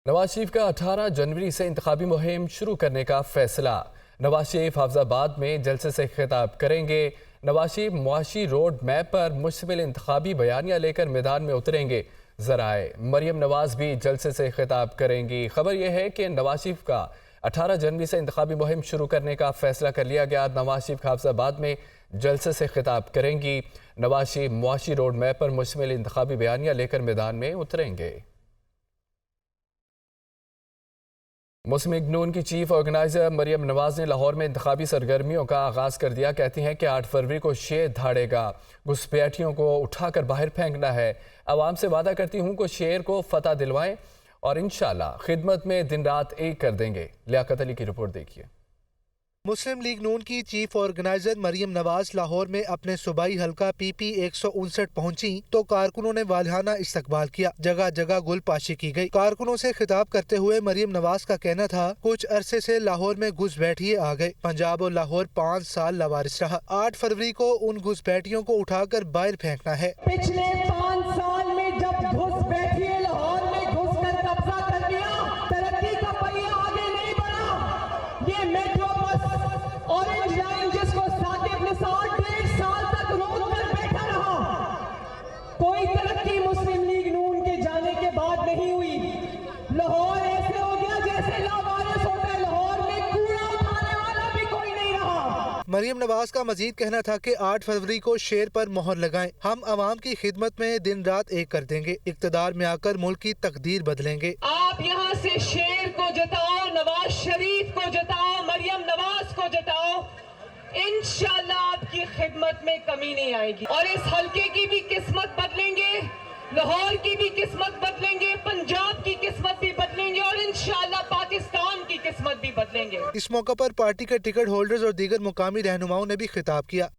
नवाज शरीफ का 18 जनवरी से इंतखाबी मुहिम शुरू करने का फैसला। नवाज शरीफ हाफिजाबाद में जलसे से खिताब करेंगे। नवाज शरीफ मुआशी रोड मैप पर मुश्तमिल इंतखाबी बयानियां लेकर मैदान में उतरेंगे। जराए मरियम नवाज भी जलसे से खिताब करेंगी। खबर यह है कि नवाज शरीफ का 18 जनवरी से इंतखाबी मुहिम शुरू करने का फैसला कर लिया गया। नवाज शरीफ हाफिजाबाद में जलसे से खिताब करेंगी। नवाज शरीफ मुआशी रोड मैप पर मुश्तमिल इंतखाबी बयानियां लेकर मैदान में उतरेंगे। मुस्लिम लीग नून की चीफ ऑर्गेनाइजर मरियम नवाज ने लाहौर में इंतखाबी सरगर्मियों का आगाज़ कर दिया। कहती हैं कि 8 फरवरी को शेर धाड़ेगा, घुसपैठियों को उठाकर बाहर फेंकना है। आवाम से वादा करती हूँ कि शेर को फतह दिलवाएं और इंशाल्लाह खिदमत में दिन रात एक कर देंगे। लियाकत अली की रिपोर्ट देखिए। मुस्लिम लीग नून की चीफ ऑर्गेनाइजर मरियम नवाज लाहौर में अपने सूबाई हल्का PP 159 पहुंची तो कारकुनों ने वालिहाना इस्तकबाल किया। जगह जगह गुल पाशी की गई। कारकुनों से खिताब करते हुए मरियम नवाज का कहना था, कुछ अरसे से लाहौर में घुसपैठिए आ गए। पंजाब और लाहौर 5 साल लावारिस रहा। 8 फरवरी को उन घुसपैठियों को उठाकर बाहर फेंकना है। पिछले 5 साल में जब घुसपैठिए लाहौर में घुसकर कब्जा कर लिया, तरक्की का पहिया आगे नहीं बढ़ा। ये मेट्रो ऑरेंज लाइन जिसको साकिब निसार 1.5 साल तक रोक कर बैठा रहा, कोई तरक्की मुस्लिम लीग नून के जाने के बाद नहीं हुई। लाहौर ऐसे हो गया जैसे लावारिस होता है। लाहौर में कूड़ा उठाने वाला भी कोई नहीं रहा। मरियम नवाज का मजीद कहना था कि 8 फरवरी को शेर पर मोहर लगाएं। हम आवाम की खिदमत में दिन रात एक कर देंगे। इक्तदार में आकर मुल्क की तकदीर बदलेंगे। आप यहाँ से शेर को जताओ, नवाज शरीफ को जताओ, मरियम नवाज को जताओ, इंशाल्लाह आपकी खिदमत में कमी नहीं आएगी। और इस हल्के की भी किस्मत बदलेंगे, लाहौर की भी किस्मत बदलेंगे, पंजाब की किस्मत भी बदलेंगे और इंशाल्लाह पाकिस्तान की किस्मत भी बदलेंगे। इस मौके पर पार्टी के टिकट होल्डर्स और दीगर मुकामी रहनुमाओं ने भी खिताब किया।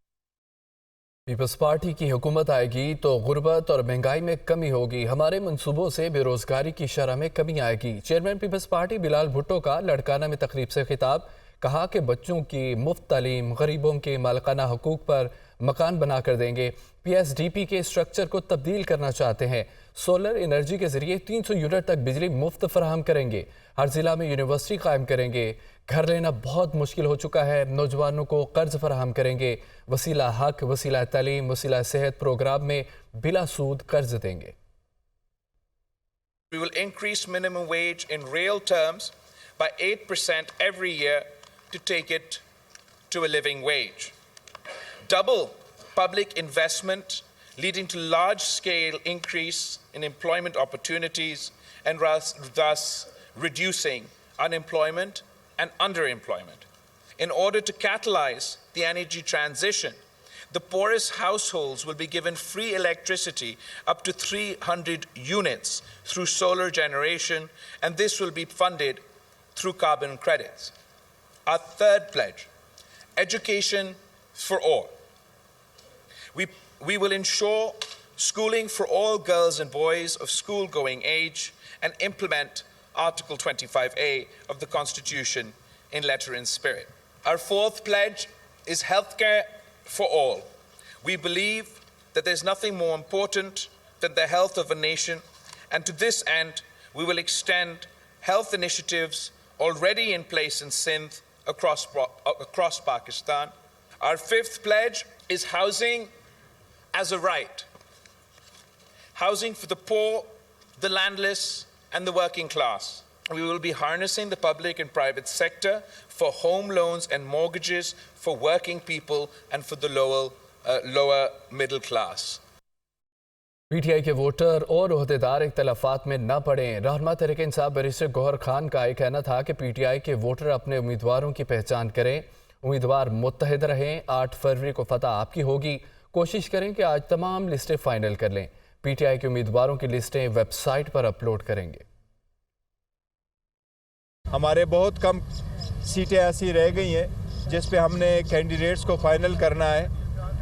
पीपल्स पार्टी की हुकूमत आएगी तो गुर्बत और महंगाई में कमी होगी। हमारे मंसूबों से बेरोजगारी की शरह में कमी आएगी। चेयरमैन पीपल्स पार्टी बिलाल भुट्टो का लड़काना में तकरीब से खिताब। कहा कि बच्चों की मुफ्त तालीम, गरीबों के मालिकाना हकूक पर मकान बना कर देंगे। PSDP के स्ट्रक्चर को तब्दील करना चाहते हैं। सोलर एनर्जी के जरिए 300 यूनिट तक बिजली मुफ्त फराहम करेंगे। हर जिला में यूनिवर्सिटी कायम करेंगे। घर लेना बहुत मुश्किल हो चुका है, नौजवानों को कर्ज फराहम करेंगे। वसीला हक, वसीला तालीम, वसीला सेहत प्रोग्राम में बिला सूद कर्ज देंगे। We will increase minimum wage in real terms by 8% every year to take it to a living wage. Double public investment leading to large-scale increase in employment opportunities and thus reducing unemployment and underemployment. In order to catalyze the energy transition, the poorest households will be given free electricity up to 300 units through solar generation, and this will be funded through carbon credits. Our third pledge, education for all. We will ensure schooling for all girls and boys of school-going age and implement Article 25A of the Constitution in letter and spirit. Our fourth pledge is healthcare for all. We believe that there's nothing more important than the health of a nation, and to this end, we will extend health initiatives already in place in Sindh across Pakistan. Our fifth pledge is housing as a right. Housing for the poor, the landless, and the working class. We will be harnessing the public and private sector for home loans and mortgages for working people and for the lower middle class. PTI के voter और ओहदेदार इख्तलाफात में न पड़ें। रहनुमा Tehreek Insaf barrister Gauhar Khan का एक कहना था कि PTI के वोटर अपने उम्मीदवारों की पहचान करें, उम्मीदवार मुत्तहिद रहें। 8 फरवरी को फतह आपकी होगी। कोशिश करें कि आज तमाम लिस्टें फाइनल कर लें। PTI के उम्मीदवारों की लिस्टें वेबसाइट पर अपलोड करेंगे। हमारे बहुत कम सीटें ऐसी रह गई हैं जिस पे हमने कैंडिडेट्स को फाइनल करना है।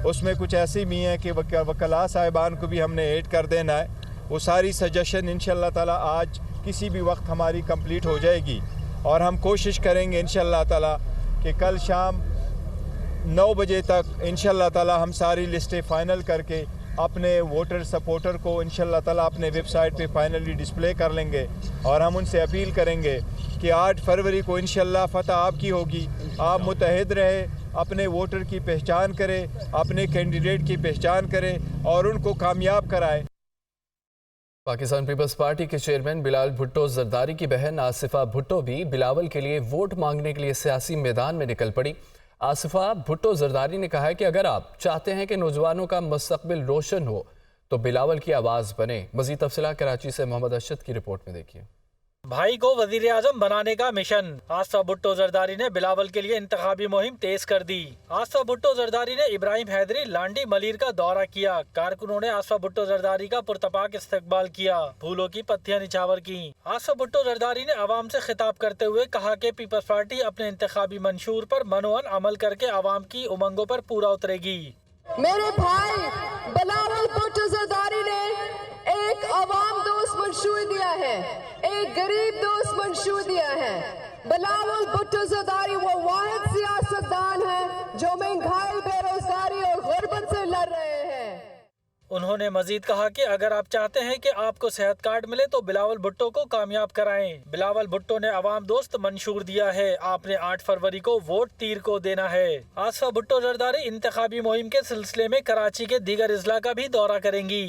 उसमें कुछ ऐसी भी हैं कि वकला साहिबान को भी हमने ऐड कर देना है। वो सारी सजेशन इंशाल्लाह ताला आज किसी भी वक्त हमारी कंप्लीट हो जाएगी और हम कोशिश करेंगे इंशाल्लाह ताला कि कल शाम 9 बजे तक इंशाल्लाह ताला हम सारी लिस्टें फाइनल करके अपने वोटर सपोर्टर को इंशाल्लाह ताला अपने वेबसाइट पे फाइनली डिस्प्ले कर लेंगे और हम उनसे अपील करेंगे कि 8 फरवरी को इंशाल्लाह फतह आपकी होगी। आप मुतहद रहे, अपने वोटर की पहचान करें, अपने कैंडिडेट की पहचान करें और उनको कामयाब कराएं। पाकिस्तान पीपल्स पार्टी के चेयरमैन बिलाल भुट्टो जरदारी की बहन आसिफा भुट्टो भी बिलावल के लिए वोट मांगने के लिए सियासी मैदान में निकल पड़ी। आसिफा भुट्टो जरदारी ने कहा है कि अगर आप चाहते हैं कि नौजवानों का मुस्तकबिल रोशन हो तो बिलावल की आवाज़ बने। मज़ीद तफसीलात कराची से मोहम्मद अरशद की रिपोर्ट में देखिए। भाई को वजीर आजम बनाने का मिशन, आसिफा भुट्टो जरदारी ने बिलावल के लिए इंतखाबी मुहिम तेज कर दी। आसिफा भुट्टो जरदारी ने इब्राहिम हैदरी लांडी मलीर का दौरा किया। कारकुनों ने आसिफा भुट्टो जरदारी का पुरतपाक इस्तकबाल किया, फूलों की पत्तियां निछावर की। आसिफा भुट्टो जरदारी ने आवाम से खिताब करते हुए कहा कि पीपल्स पार्टी अपने इंतखाबी मंशूर पर मनोअन अमल करके आवाम की उमंगों पर पूरा उतरेगी। मेरे भाई बिलावल भुट्टो जरदारी ने एक अवाम दोस्त मंशूर दिया है, एक गरीब दोस्त मंशूर दिया है। बिलावल भुट्टो जरदारी वो वाहिद सियासतदान है जो महंगाई, बेरोजगारी और गुर्बत से लड़ रहे हैं। उन्होंने मजीद कहा कि अगर आप चाहते हैं कि आपको सेहत कार्ड मिले तो बिलावल भुट्टो को कामयाब कराएं। बिलावल भुट्टो ने अवाम दोस्त मंशूर दिया है, आपने 8 फरवरी को वोट तीर को देना है। आसिफा भुट्टो जरदारी इंतखाबी मुहिम के सिलसिले में कराची के दीगर अजला का भी दौरा करेंगी।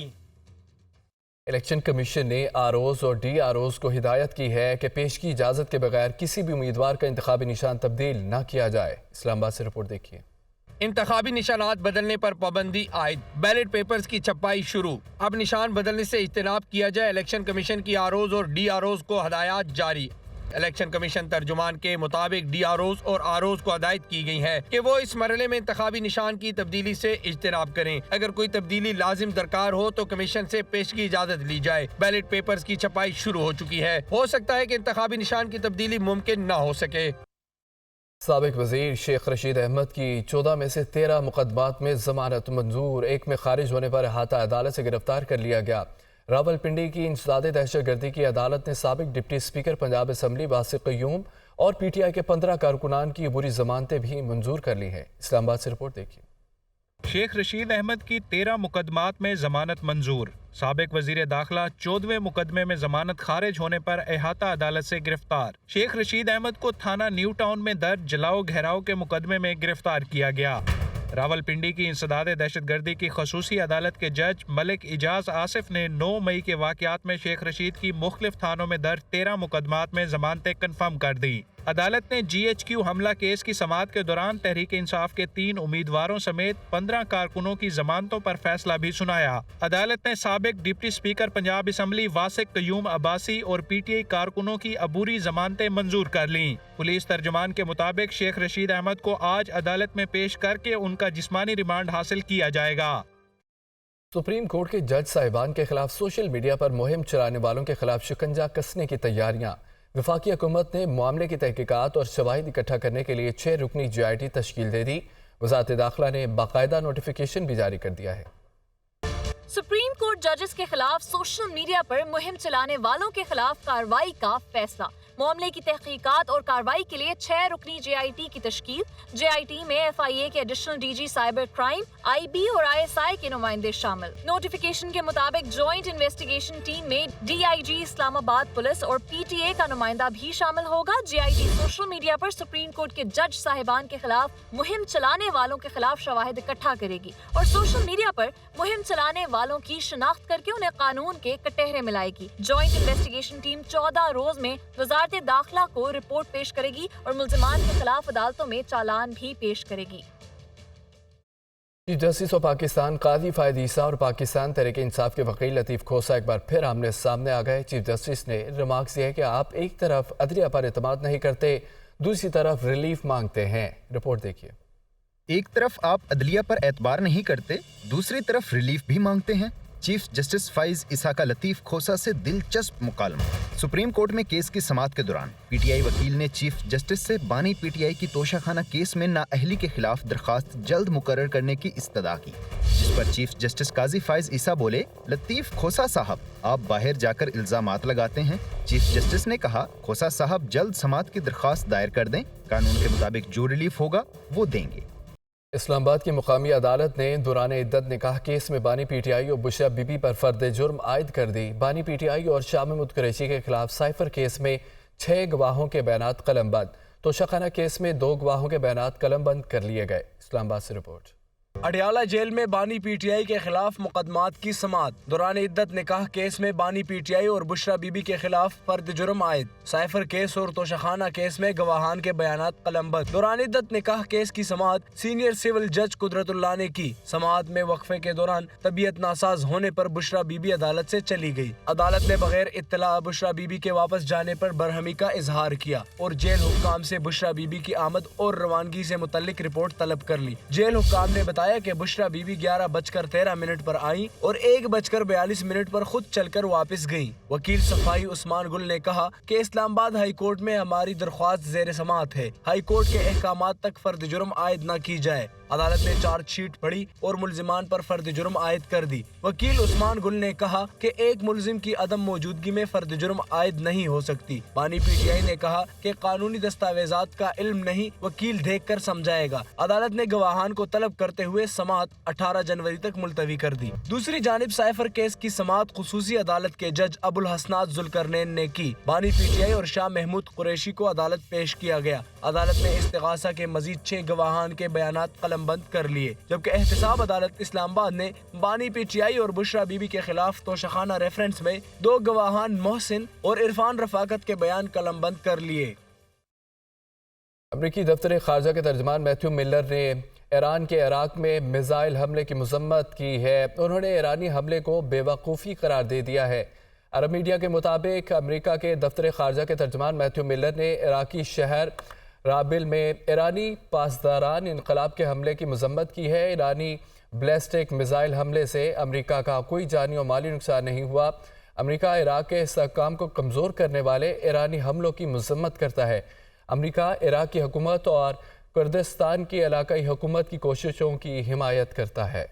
इलेक्शन कमीशन ने आरओज़ और डीआरओज़ को हिदायत की है कि पेश की इजाज़त के बगैर किसी भी उम्मीदवार का इंतखाबी निशान तब्दील न किया जाए। इस्लामाबाद से रिपोर्ट देखिए। इंतखाबी निशानात बदलने पर पाबंदी आयद, बैलेट पेपर्स की छपाई शुरू। अब निशान बदलने से इज्तनाब किया जाए। इलेक्शन कमीशन की आरओज़ और डीआरओज़ को हदायत जारी। इलेक्शन कमीशन तर्जुमान के मुताबिक डीआरओज़ और आरओज़ को हदायत की गई है कि वो इस मरहले में इंतखाबी निशान की तब्दीली से इज्तनाब करें। अगर कोई तब्दीली लाजिम दरकार हो तो कमीशन से पेश की इजाज़त ली जाए। बैलेट पेपर्स की छपाई शुरू हो चुकी है। हो सकता है कि इंतखाबी निशान की तब्दीली मुमकिन न हो सके। साबिक वज़ीर शेख रशीद अहमद की 14 में से 13 मुकदमात में ज़मानत मंजूर। एक में खारिज होने पर अहाता अदालत से गिरफ्तार कर लिया गया। रावलपिंडी की इंसदादे दहशतगर्दी की अदालत ने साबिक deputy speaker Punjab assembly वासिक Qayyum और पीटीआई के 15 कारकुनान की अबूरी ज़मानतें भी मंजूर कर ली हैं। इस्लामाबाद से रिपोर्ट देखिए। शेख रशीद अहमद की 13 मुकदमात में जमानत मंजूर। साबिक वजीर दाखिला 14वें मुकदमे में जमानत खारिज होने पर अहाता अदालत से गिरफ्तार। शेख रशीद अहमद को थाना न्यू टाउन में दर्ज जलाओ घेराव के मुकदमे में गिरफ्तार किया गया। रावलपिंडी की इंसदादे दहशतगर्दी की खसूसी अदालत के जज मलिक इजाज आसिफ ने 9 मई के वाक़यात में शेख रशीद की मुख्तलिफ थानों में दर्ज 13 मुकदमात में जमानतें कन्फर्म कर दी। अदालत ने GHQ हमला केस की समाअत के दौरान तहरीक इंसाफ के 3 उम्मीदवारों समेत 15 कारकुनों की जमानतों पर फैसला भी सुनाया। अदालत ने साबिक deputy speaker Punjab assembly वासिक Qayyum Abbasi और PTI कारकुनों की अबूरी जमानतें मंजूर कर लीं। पुलिस तर्जुमान के मुताबिक शेख रशीद अहमद को आज अदालत में पेश करके उनका जिस्मानी रिमांड हासिल किया जाएगा। सुप्रीम कोर्ट के जज साहिबान के खिलाफ सोशल मीडिया पर मुहिम चलाने वालों के खिलाफ शिकंजा कसने की तैयारियां। वफाकी हुकूमत ने मामले की तहकीकात और शवाहिद इकट्ठा करने के लिए 6 रुकनी GIT तश्कील दे दी। वज़ारत दाखिला ने बाकायदा नोटिफिकेशन भी जारी कर दिया है। सुप्रीम कोर्ट जजेस के खिलाफ सोशल मीडिया पर मुहिम चलाने वालों के खिलाफ कार्रवाई का फैसला। मामले की तहकीकात और कार्रवाई के लिए 6 रुकनी GIT की तश्कील। GIT में FIA के additional DG cyber crime, IB और ISI के नुमाइंदे शामिल। नोटिफिकेशन के मुताबिक जॉइंट इन्वेस्टिगेशन टीम में DIG इस्लामाबाद पुलिस और PTA का नुमाइंदा भी शामिल होगा। GIT सोशल मीडिया पर सुप्रीम कोर्ट के जज साहिबान के खिलाफ मुहिम चलाने वालों के खिलाफ शवाहिद इकट्ठा करेगी और सोशल मीडिया पर मुहिम चलाने वालों की शिनाख्त करके उन्हें कानून के कटहरे मिलाएगी। जॉइंट इन्वेस्टिगेशन टीम 14 रोज में वजारत दाखिला को रिपोर्ट पेश करेगी और मुल्जिमान के खिलाफ अदालतों में चालान भी पेश करेगी। चीफ जस्टिस ऑफ पाकिस्तान काजी फायद ईसा और पाकिस्तान तहरीक इंसाफ के वकील लतीफ़ खोसा एक बार फिर आमने सामने आ गए। चीफ जस्टिस ने रिमार्क्स दिए कि आप एक तरफ अदलिया पर एतमाद नहीं करते, दूसरी तरफ रिलीफ मांगते हैं। रिपोर्ट देखिए। एक तरफ आप अदलिया पर एतबार नहीं करते, दूसरी तरफ रिलीफ भी मांगते हैं। चीफ जस्टिस फाइज ईसा का लतीफ़ खोसा से दिलचस्प मुकालमा। सुप्रीम कोर्ट में केस की समाअत के दौरान PTI वकील ने चीफ जस्टिस से बानी PTI की तोशाखाना केस में नाअहली के खिलाफ दरखास्त जल्द मुकर्रर करने की इस्तदा की, जिस पर चीफ जस्टिस काजी फाइज ईसा बोले, लतीफ़ खोसा साहब आप बाहर जाकर इल्जामात लगाते हैं। चीफ जस्टिस ने कहा, खोसा साहब जल्द समाअत की दरखास्त दायर कर दें, कानून के मुताबिक जो रिलीफ होगा वो देंगे। اسلام آباد کی مقامی عدالت نے دوران عدت نکاح کیس میں بانی پی ٹی آئی اور بشرا بی بی پر فرد جرم عائد کر دی۔ بانی پی ٹی آئی اور شاہ محمود قریشی کے خلاف سائفر کیس میں 6 گواہوں کے بیانات قلم بند، توشخانہ کیس میں 2 گواہوں کے بیانات قلم بند کر لیے گئے۔ اسلام آباد سے رپورٹ۔ اڈیالہ جیل میں بانی پی ٹی آئی کے خلاف مقدمات کی سماعت۔ دوران عدت نکاح کیس میں بانی پی ٹی آئی اور بشرا بی بی کے خلاف فرد جرم عائد۔ سائفر کیس اور توشخانہ کیس میں گواہان کے بیانات قلم بند۔ دوران عدت نکاح کیس کی سماعت سینئر سول جج قدرت اللہ نے کی۔ سماعت میں وقفے کے دوران طبیعت ناساز ہونے پر بشرا بی بی عدالت سے چلی گئی۔ عدالت نے بغیر اطلاع بشرا بی بی کے واپس جانے پر برہمی کا اظہار کیا اور جیل حکام سے بشرا بی بی کی آمد اور روانگی سے متعلق رپورٹ طلب کر لی۔ جیل حکام نے بتایا کہ بشرا بی بی 11:13 پر آئیں اور 1:42 پر خود چل کر واپس گئیں۔ وکیل صفائی عثمان گل نے کہا کہ اسلام آباد ہائی کورٹ میں ہماری درخواست زیر سماعت ہے، ہائی کورٹ کے احکامات تک فرد جرم عائد نہ کی جائے۔ عدالت نے چارج شیٹ پڑھی اور ملزمان پر فرد جرم عائد کر دی۔ وکیل عثمان گل نے کہا کہ ایک ملزم کی عدم موجودگی میں فرد جرم عائد نہیں ہو سکتی۔ بانی پی ٹی آئی نے کہا کہ قانونی دستاویزات کا علم نہیں، وکیل دیکھ کر سمجھائے گا۔ عدالت نے گواہان کو طلب کرتے ہوئے سماعت 18 جنوری تک ملتوی کر دی۔ دوسری جانب سائفر کیس کی سماعت خصوصی عدالت کے جج ابو الحسنات ذوالقرنین نے کی۔ بانی پی ٹی آئی اور شاہ محمود قریشی کو عدالت پیش کیا گیا۔ عدالت نے استغاثہ کے مزید 6 گواہان کے بیانات قلم بند کر لیے، جبکہ احتساب عدالت اسلام آباد نے بانی پی ٹی آئی اور بشرا بی بی کے خلاف توشخانہ ریفرنس میں 2 گواہان محسن اور عرفان رفاقت کے بیان قلم بند کر لیے۔ امریکی دفتر خارجہ کے ترجمان میتھیو ملر نے ایران کے عراق میں میزائل حملے کی مذمت کی ہے۔ انہوں نے ایرانی حملے کو بے وقوفی قرار دے دیا ہے۔ عرب میڈیا کے مطابق امریکہ کے دفتر خارجہ کے ترجمان میتھیو ملر نے عراقی شہر رابل میں ایرانی پاسداران انقلاب کے حملے کی مذمت کی ہے۔ ایرانی بیلسٹک میزائل حملے سے امریکہ کا کوئی جانی و مالی نقصان نہیں ہوا۔ امریکہ عراق کے استحکام کو کمزور کرنے والے ایرانی حملوں کی مذمت کرتا ہے۔ امریکہ عراق کی حکومت اور کردستان کی علاقائی حکومت کی کوششوں کی حمایت کرتا ہے۔